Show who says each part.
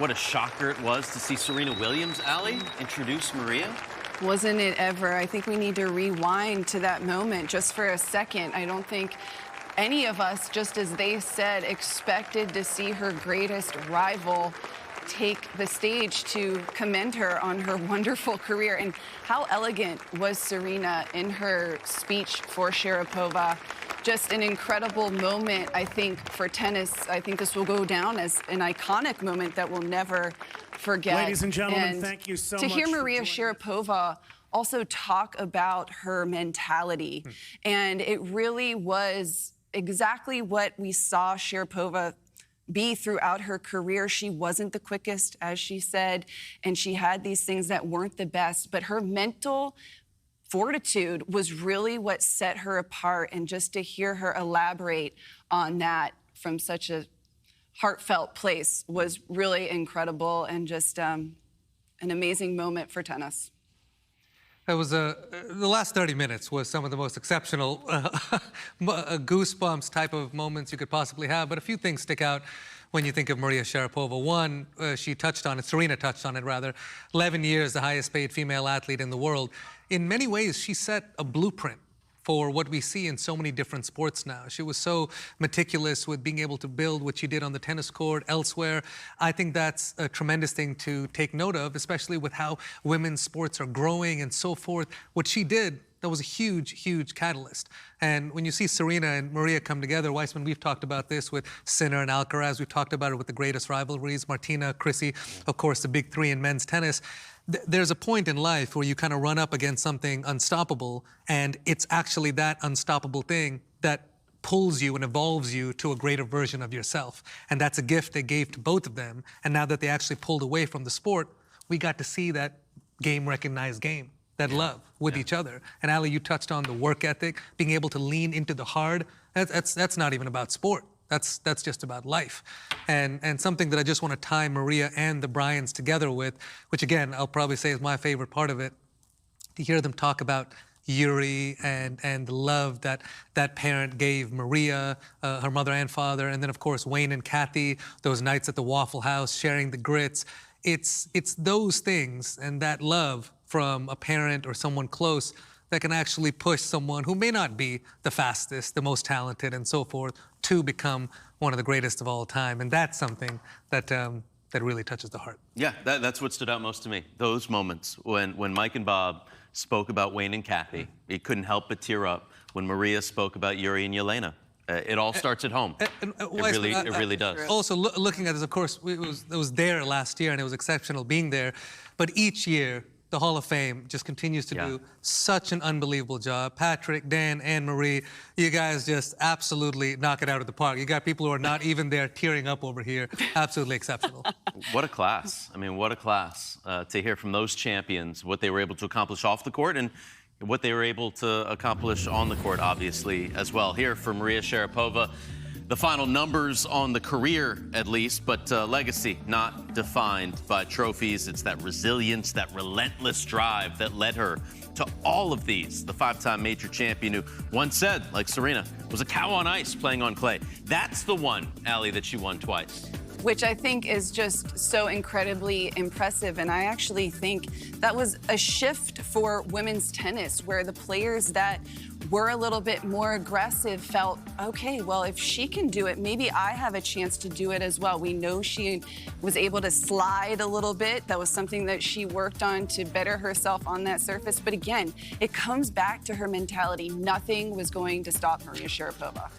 Speaker 1: What a shocker it was to see Serena Williams, Allie, introduce Maria.
Speaker 2: Wasn't it ever? I think we need to rewind to that moment just for a second. I don't think any of us, just as they said, expected to see her greatest rival take the stage to commend her on her wonderful career. And how elegant was Serena in her speech for Sharapova. Just an incredible moment, I think, for tennis. I think this will go down as an iconic moment that we'll never forget.
Speaker 3: Ladies and gentlemen, thank you so much.
Speaker 2: To hear Maria Sharapova also talk about her mentality, and it really was exactly what we saw Sharapova be throughout her career. She wasn't the quickest, as she said, and she had these things that weren't the best, but her mental fortitude was really what set her apart, and just to hear her elaborate on that from such a heartfelt place was really incredible, and just an amazing moment for tennis.
Speaker 4: It was the last 30 minutes was some of the most exceptional goosebumps type of moments you could possibly have. But a few things stick out when you think of Maria Sharapova. One, she touched on it, Serena touched on it rather, 11 years the highest paid female athlete in the world. In many ways, she set a blueprint for what we see in so many different sports now. She was so meticulous with being able to build what she did on the tennis court, elsewhere. I think that's a tremendous thing to take note of, especially with how women's sports are growing and so forth. What she did, that was a huge, huge catalyst. And when you see Serena and Maria come together, Weissman, we've talked about this with Sinner and Alcaraz. We've talked about it with the greatest rivalries, Martina, Chrissy, of course, the big three in men's tennis. There's a point in life where you kind of run up against something unstoppable, and it's actually that unstoppable thing that pulls you and evolves you to a greater version of yourself. And that's a gift they gave to both of them. And now that they actually pulled away from the sport, we got to see that game-recognized game, that love with each other. And Ali, you touched on the work ethic, being able to lean into the hard. That's not even about sport. That's just about life. And something that I just want to tie Maria and the Bryans together with, which again, I'll probably say is my favorite part of it, to hear them talk about Yuri and the love that that parent gave Maria, her mother and father, and then of course Wayne and Kathy, those nights at the Waffle House, sharing the grits. It's those things and that love from a parent or someone close that can actually push someone who may not be the fastest, the most talented, and so forth, to become one of the greatest of all time. And that's something that that really touches the heart.
Speaker 1: Yeah, that's what stood out most to me. Those moments when Mike and Bob spoke about Wayne and Kathy, it couldn't help but tear up. When Maria spoke about Yuri and Yelena, it all starts at home. It really does.
Speaker 4: Also, looking at this, of course, it was there last year, and it was exceptional being there. But each year, the Hall of Fame just continues to do such an unbelievable job. Patrick, Dan, Anne Marie, you guys just absolutely knock it out of the park. You got people who are not even there tearing up over here. Absolutely exceptional.
Speaker 1: What a class. I mean, what a class to hear from those champions, what they were able to accomplish off the court and what they were able to accomplish on the court, obviously, as well. Here for Maria Sharapova, the final numbers on the career, at least, but legacy not defined by trophies. It's that resilience, that relentless drive that led her to all of these. The five-time major champion who once said, like Serena, was a cow on ice playing on clay. That's the one, Allie, that she won twice.
Speaker 2: Which I think is just so incredibly impressive. And I actually think that was a shift for women's tennis, where the players that were a little bit more aggressive felt, okay, well, if she can do it, maybe I have a chance to do it as well. We know she was able to slide a little bit. That was something that she worked on to better herself on that surface. But again, it comes back to her mentality. Nothing was going to stop Maria Sharapova.